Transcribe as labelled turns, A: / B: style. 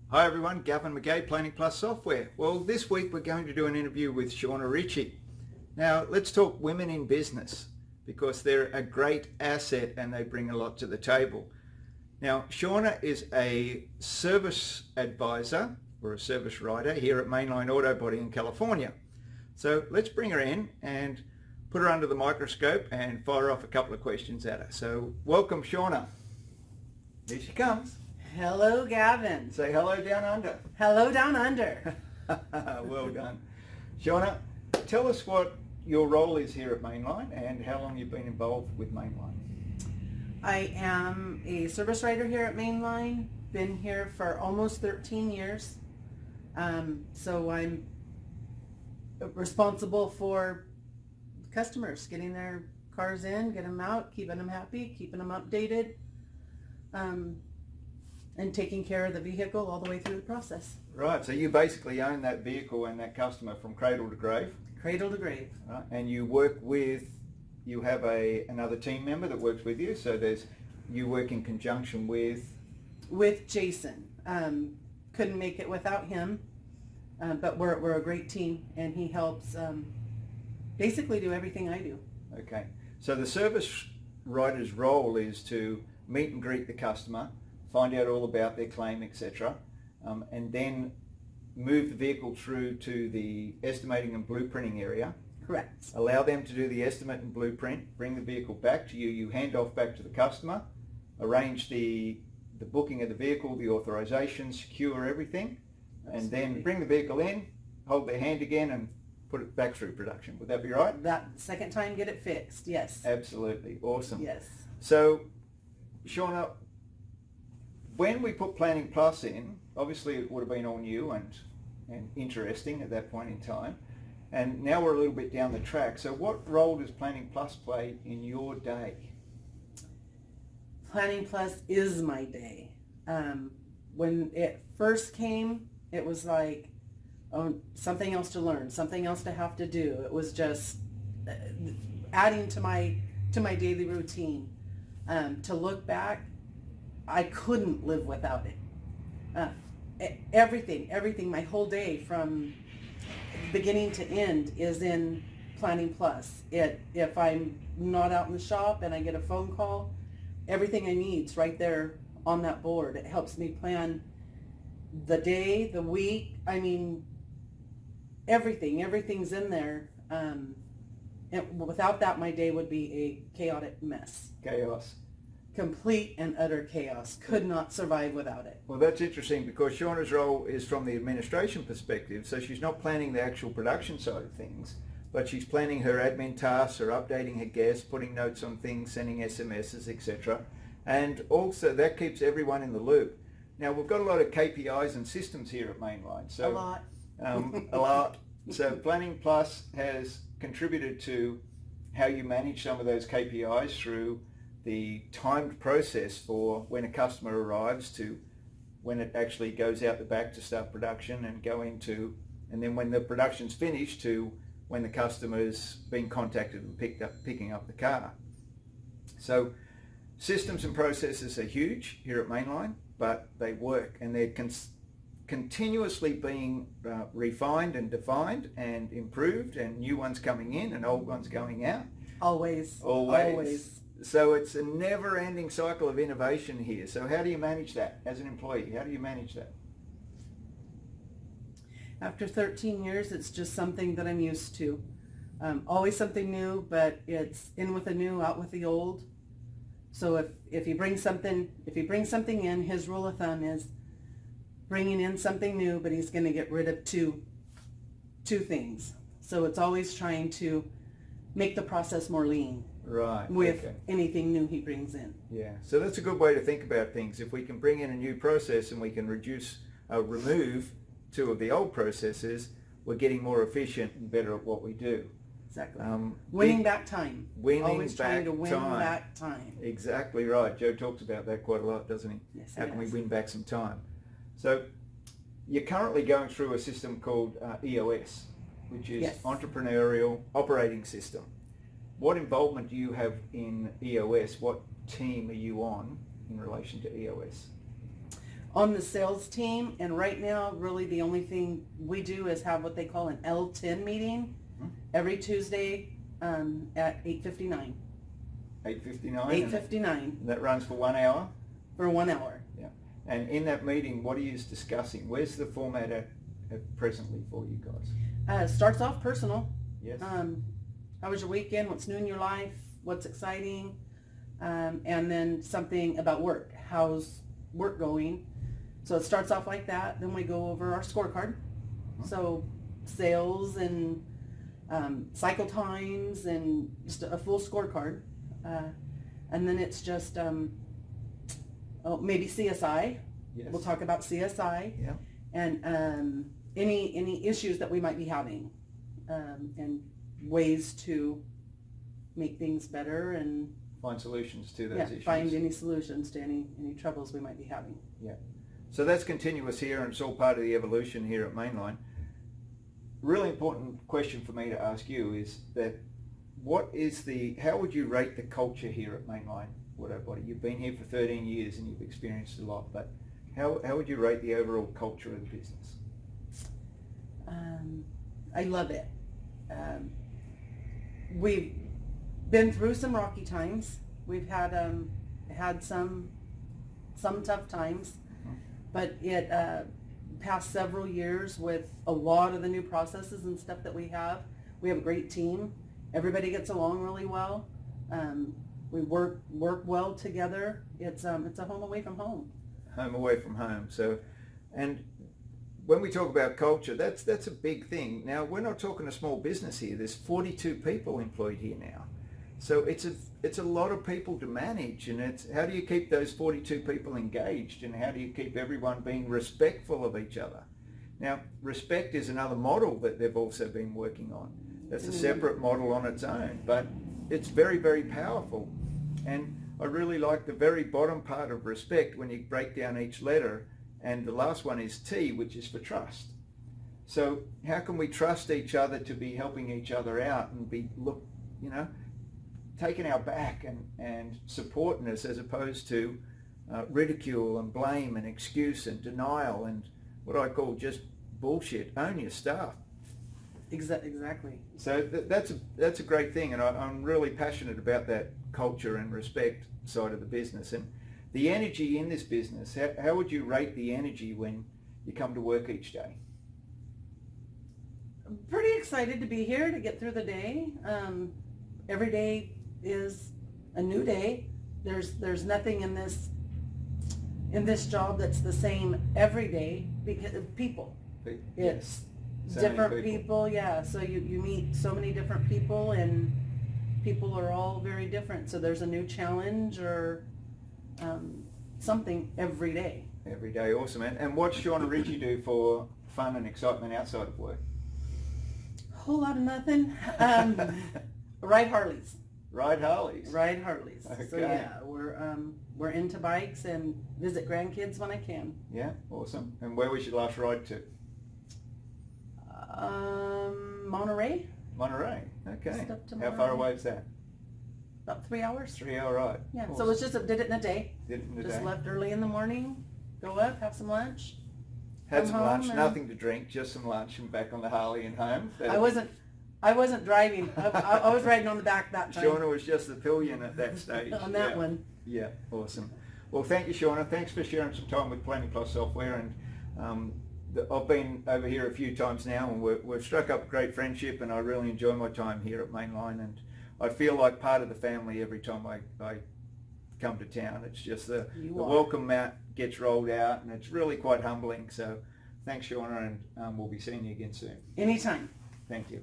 A: Hi everyone, Gavin McGay, Planning Plus Software. Well, this week we're going to do an interview with Shauna Ritchie. Now, let's talk women in business because they're a great asset and they bring a lot to the table. Now, Shauna is a service advisor or a service writer here at Mainline Auto Body in California. So let's bring her in and put her under the microscope and fire off a couple of questions at her. So welcome, Shauna. Here she comes.
B: Hello, Gavin.
A: Say hello down under.
B: Hello, down under.
A: Well done. Shauna, tell us what your role is here at Mainline and how long you've been involved with Mainline.
B: I am a service writer here at Mainline. Been here for almost 13 years. So I'm responsible for customers, getting their cars in, getting them out, keeping them happy, keeping them updated. And taking care of the vehicle all the way through the process.
A: Right, so you basically own that vehicle and that customer from cradle to grave.
B: Cradle to grave.
A: Right? And you work with, you have another team member that works with you, so you work in conjunction with?
B: With Jason. Couldn't make it without him, but we're a great team and he helps basically do everything I do.
A: Okay, so the service writer's role is to meet and greet the customer, find out all about their claim, etc., and then move the vehicle through to the estimating and blueprinting area.
B: Correct.
A: Allow them to do the estimate and blueprint, bring the vehicle back to you, you hand off back to the customer, arrange the booking of the vehicle, the authorization, secure everything, and then bring the vehicle in, hold their hand again and put it back through production. Would that be right?
B: That second time, get it fixed, yes.
A: Absolutely, awesome.
B: Yes.
A: So, Shauna, when we put Planning Plus in, obviously it would have been all new and interesting at that point in time. And now we're a little bit down the track. So what role does Planning Plus play in your day?
B: Planning Plus is my day. When it first came, it was like, oh, something else to learn, something else to have to do. It was just adding to my daily routine. To look back, I couldn't live without it. Everything, my whole day from beginning to end is in Planning Plus. If I'm not out in the shop and I get a phone call, everything I need's right there on that board. It helps me plan the day, the week. I mean, everything's in there. Without that, my day would be a chaotic mess.
A: Chaos.
B: Complete and utter chaos. Could not survive without it.
A: Well, that's interesting because Shauna's role is from the administration perspective, so she's not planning the actual production side of things, but she's planning her admin tasks, her updating her guests, putting notes on things, sending SMSs, etc. And also that keeps everyone in the loop. Now, we've got a lot of KPIs and systems here at Mainline. So,
B: a lot.
A: A lot. So Planning Plus has contributed to how you manage some of those KPIs through the timed process for when a customer arrives to when it actually goes out the back to start production and go into, and then when the production's finished to when the customer's been contacted and picking up the car. So systems and processes are huge here at Mainline, but they work and they're continuously being refined and defined and improved, and new ones coming in and old ones going out.
B: Always.
A: So it's a never-ending cycle of innovation here. So how do you manage that as an employee? How do you manage that?
B: After 13 years, it's just something that I'm used to. Always something new, but it's in with the new, out with the old. So if he brings something in, his rule of thumb is bringing in something new, but he's going to get rid of two things. So it's always trying to make the process more lean.
A: Right.
B: With anything new he brings in.
A: Yeah. So that's a good way to think about things. If we can bring in a new process and we can remove two of the old processes, we're getting more efficient and better at what we do.
B: Exactly. Winning back time. Always trying to win back time.
A: Exactly right. Joe talks about that quite a lot, doesn't he?
B: Yes,
A: How can we win back some time? So you're currently going through a system called EOS, which is Entrepreneurial Operating System. What involvement do you have in EOS? What team are you on in relation to EOS?
B: on the sales team, and right now, really the only thing we do is have what they call an L10 meeting every Tuesday at 8:59.
A: 8:59?
B: 8:59
A: That runs for 1 hour?
B: for 1 hour.
A: Yeah. And in that meeting, what are you discussing? Where's the format at presently for you guys?
B: Starts off personal.
A: Yes.
B: How was your weekend? What's new in your life? What's exciting? And then something about work. How's work going? So it starts off like that. Then we go over our scorecard. So sales and cycle times and just a full scorecard. And then it's just maybe CSI.
A: Yes.
B: We'll talk about CSI.
A: Yeah.
B: And any issues that we might be having, and ways to make things better and
A: Find solutions to those issues.
B: find any solutions to any troubles we might be having.
A: Yeah. So that's continuous here, and it's all part of the evolution here at Mainline. Really important question for me to ask you is that how would you rate the culture here at Mainline Auto Body? You've been here for 13 years and you've experienced a lot, but how would you rate the overall culture of the business?
B: I love it. We've been through some rocky times. We've had some tough times, but it past several years with a lot of the new processes and stuff that we have a great team. Everybody gets along really well. We work well together. It's a home away from home.
A: Home away from home. So, and when we talk about culture, that's a big thing. Now, we're not talking a small business here. There's 42 people employed here now. So it's a lot of people to manage, and it's how do you keep those 42 people engaged, and how do you keep everyone being respectful of each other? Now, respect is another model that they've also been working on. That's a separate model on its own, but it's very, very powerful. And I really like the very bottom part of respect when you break down each letter, and the last one is T, which is for trust. So how can we trust each other to be helping each other out and be taking our back and supporting us, as opposed to ridicule and blame and excuse and denial and what I call just bullshit. Own your stuff.
B: Exactly.
A: So that's a great thing, and I'm really passionate about that culture and respect side of the business. And the energy in this business, how would you rate the energy when you come to work each day?
B: I'm pretty excited to be here to get through the day. Every day is a new day. There's nothing in this job that's the same every day, because of people. It's
A: so
B: different people, yeah. So you meet so many different people, and people are all very different. So there's a new challenge or something every day.
A: Every day, awesome. And what's Shauna Ritchie do for fun and excitement outside of work?
B: A whole lot of nothing. Ride Harleys.
A: Ride Harleys.
B: Ride Harleys.
A: Okay.
B: So yeah, we're into bikes and visit grandkids when I can.
A: Yeah, awesome. And where was your last ride to?
B: Monterey.
A: Monterey. Okay.
B: Just up to
A: How far
B: Monterey.
A: away is that?
B: About 3 hours.
A: 3 hour ride.
B: Yeah.
A: Awesome.
B: So it was did it in a day.
A: Did it in the
B: Just
A: day.
B: left early in the morning, go up, have some lunch.
A: Had
B: come
A: some lunch,
B: home and-
A: nothing to drink, just some lunch, and back on the Harley and home.
B: I wasn't driving. I was riding on the back that time.
A: Shauna was just the pillion at that stage.
B: On that
A: Yeah.
B: one.
A: Yeah, awesome. Well, thank you, Shauna. Thanks for sharing some time with Planning Plus Software. And I've been over here a few times now, and we've struck up a great friendship, and I really enjoy my time here at Mainline. And I feel like part of the family every time I come to town. It's just the welcome mat gets rolled out, and it's really quite humbling. So thanks, Shauna, and we'll be seeing you again soon.
B: Anytime.
A: Thank you.